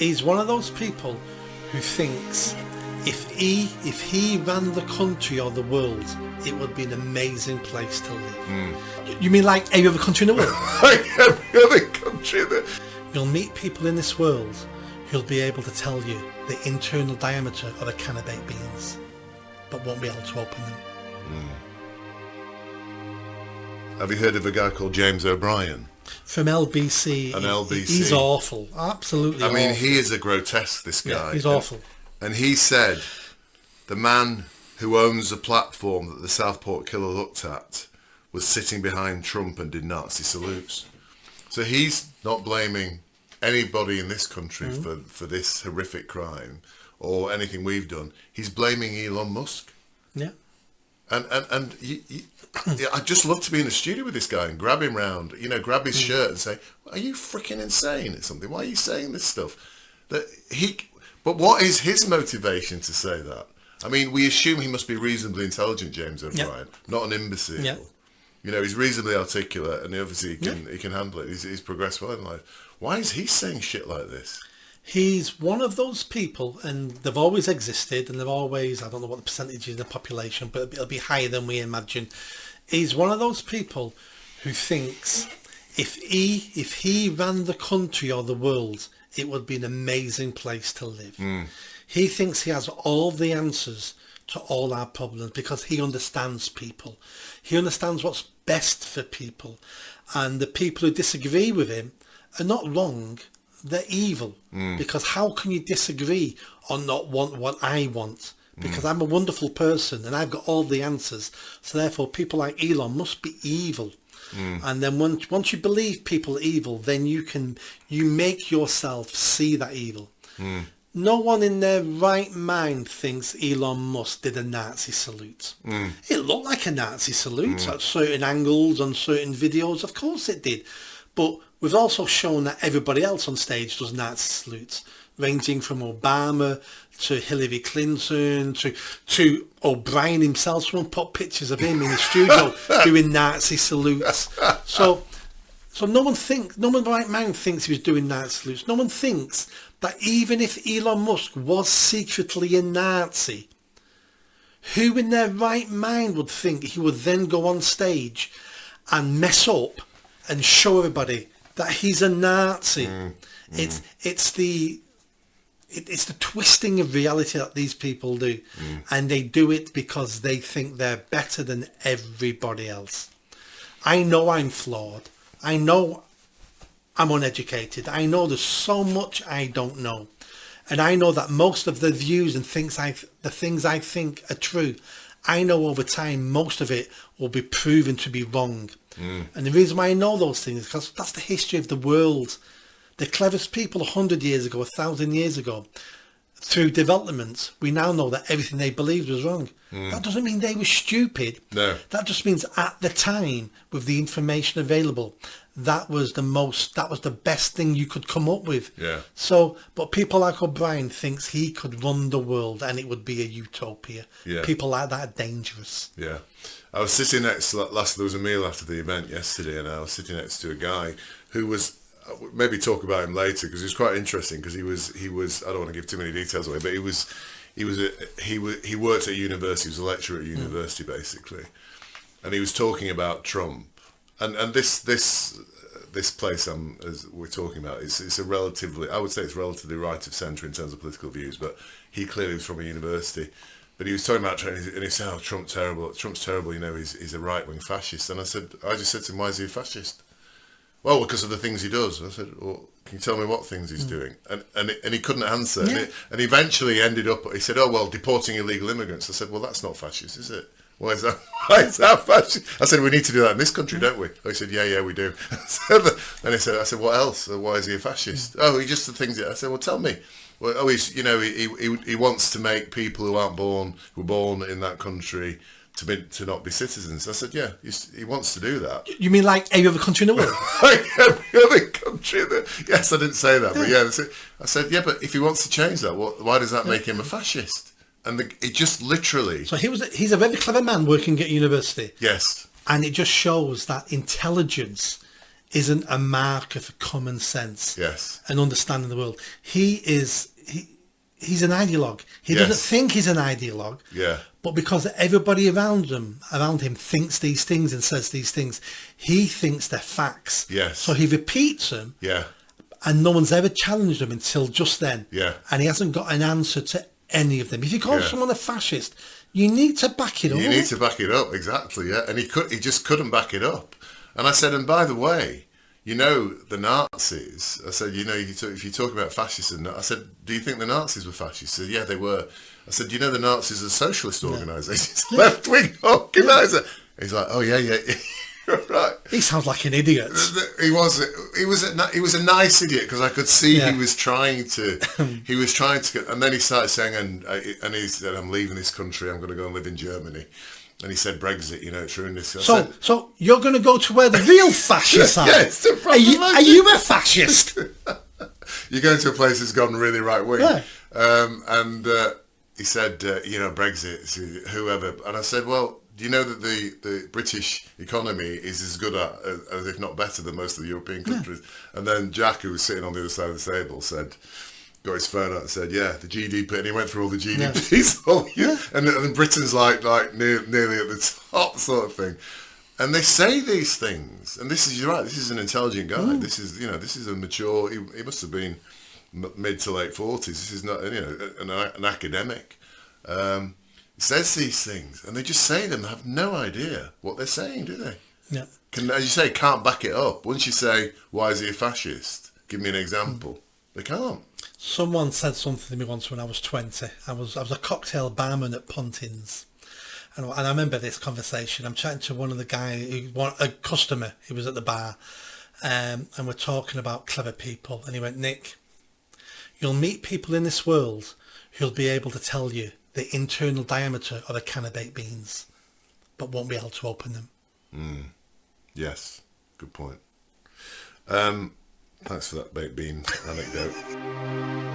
He's one of those people who thinks if he ran the country or the world, it would be an amazing place to live. You mean like every other country in the world? Like every other country in the... You'll meet people in this world who'll be able to tell you the internal diameter of a can of baked beans, but won't be able to open them. Have you heard of a guy called James O'Brien? From LBC. An LBC. He's awful. Absolutely awful. I mean, he is a grotesque, this guy. Yeah, he's awful. And he said the man who owns the platform that the Southport killer looked at was sitting behind Trump and did Nazi salutes. So he's not blaming anybody in this country for this horrific crime or anything we've done. He's blaming Elon Musk. Yeah. And I'd just love to be in the studio with this guy and grab him round, grab his shirt and say, "Are you freaking insane or something? Why are you saying this stuff?" But what is his motivation to say that? I mean, we assume he must be reasonably intelligent, James O'Brien, not an imbecile. Yeah. He's reasonably articulate and obviously he can handle it. He's progressed well in life. Why is he saying shit like this? He's one of those people, and they've always existed, and they've always, I don't know what the percentage is in the population, but it'll be higher than we imagine. He's one of those people who thinks if he ran the country or the world, it would be an amazing place to live. He thinks he has all the answers to all our problems because he understands people. He understands what's best for people. And the people who disagree with him are not wrong, they're evil. Because how can you disagree or not want what I want? Because I'm a wonderful person and I've got all the answers. So therefore people like Elon must be evil. And then once you believe people are evil, then you make yourself see that evil. No one in their right mind thinks Elon Musk did a Nazi salute. It looked like a Nazi salute at certain angles on certain videos. Of course it did. But we've also shown that everybody else on stage does Nazi salutes, ranging from Obama to Hillary Clinton to O'Brien himself. Someone put pictures of him in the studio doing Nazi salutes. So no one in the right mind thinks he was doing Nazi salutes. No one thinks that even if Elon Musk was secretly a Nazi, who in their right mind would think he would then go on stage and mess up and show everybody that he's a Nazi? It's the twisting of reality that these people do, and they do it because they think they're better than everybody else. I know I'm flawed. I know I'm uneducated. I know there's so much I don't know. And I know that most of the views and the things I think are true, I know over time most of it will be proven to be wrong. And the reason why I know those things is because that's the history of the world. The cleverest people 100 years ago, 1,000 years ago, through development, we now know that everything they believed was wrong. That doesn't mean they were stupid. No. That just means at the time, with the information available, that was the best thing you could come up with. Yeah. So, but people like O'Brien thinks he could run the world and it would be a utopia. Yeah. People like that are dangerous. Yeah. I was sitting next to, there was a meal after the event yesterday, and I was sitting next to a guy who was, maybe talk about him later because he was quite interesting because he was I don't want to give too many details away, but he worked at university. He was a lecturer at university basically, and he was talking about Trump and this place as we're talking about it's a relatively, I would say it's relatively right of centre in terms of political views, but he clearly was from a university. But he was talking about Trump, and he said, "Oh, Trump's terrible. He's a right-wing fascist." And I just said to him, "Why is he a fascist?" "Well, because of the things he does." I said, "Well, can you tell me what things he's doing?" And he couldn't answer. Yeah. And eventually ended up, he said, "Oh, well, deporting illegal immigrants." I said, "Well, that's not fascist, is it?" "Why is that fascist?" I said, "We need to do that in this country, don't we?" Oh, he said, yeah, we do. And I said, "What else? Why is he a fascist?" "Oh, he just the things." I said, "Well, tell me." "Well, he wants to make people who were born in that country to not be citizens." I said, "Yeah, he wants to do that." You mean like every other country in the world? Like every other country. Yes, I didn't say that, but yeah. I said, "Yeah, but if he wants to change that, why does that make him a fascist?" And it just literally... So he's a very clever man working at university. Yes. And it just shows that intelligence isn't a marker for common sense Yes. and understanding the world. He's an ideologue. He Yes. doesn't think he's an ideologue. Yeah. But because everybody around him thinks these things and says these things, he thinks they're facts. Yes. So he repeats them, Yeah. and no one's ever challenged him until just then. Yeah. And he hasn't got an answer to any of them. If you call Yeah. someone a fascist, you need to back it up. You need to back it up, exactly, yeah. And he just couldn't back it up. And I said, and by the way, you know, the Nazis, I said, you know, if you talk about fascists, I said, do you think the Nazis were fascists? He said, yeah, they were. I said, you know, the Nazis are socialist organisations, left-wing organiser. He's like, oh, yeah. Right. He sounds like an idiot. He was a nice idiot, because I could see he was trying to and then he started saying, and he said, I'm leaving this country, I'm going to go and live in Germany. And he said Brexit, you know, it's ruined this. So you're going to go to where the real fascists are? Yes, are you a fascist? You're going to a place that's gone really right wing. Yeah. And he said, you know, Brexit, whoever. And I said, well, do you know that the British economy is as good as if not better than most of the European countries? Yeah. And then Jack, who was sitting on the other side of the table, got his phone out and said, yeah, the GDP, and he went through all the GDPs, and Britain's like nearly at the top, sort of thing. And they say these things, and you're right, this is an intelligent guy. This is a mature. He must have been mid to late 40s. This is not, you know, an academic. He says these things, and they just say them, have no idea what they're saying, do they? Yeah. As you say, can't back it up. Once you say, why is he a fascist? Give me an example. They can't. Someone said something to me once when I was 20. I was a cocktail barman at Pontins. And I remember this conversation. I'm chatting to one of the guys, a customer who was at the bar, and we're talking about clever people. And he went, Nick, you'll meet people in this world who'll be able to tell you the internal diameter of a can of baked beans, but won't be able to open them. Yes, good point. Thanks for that baked bean anecdote.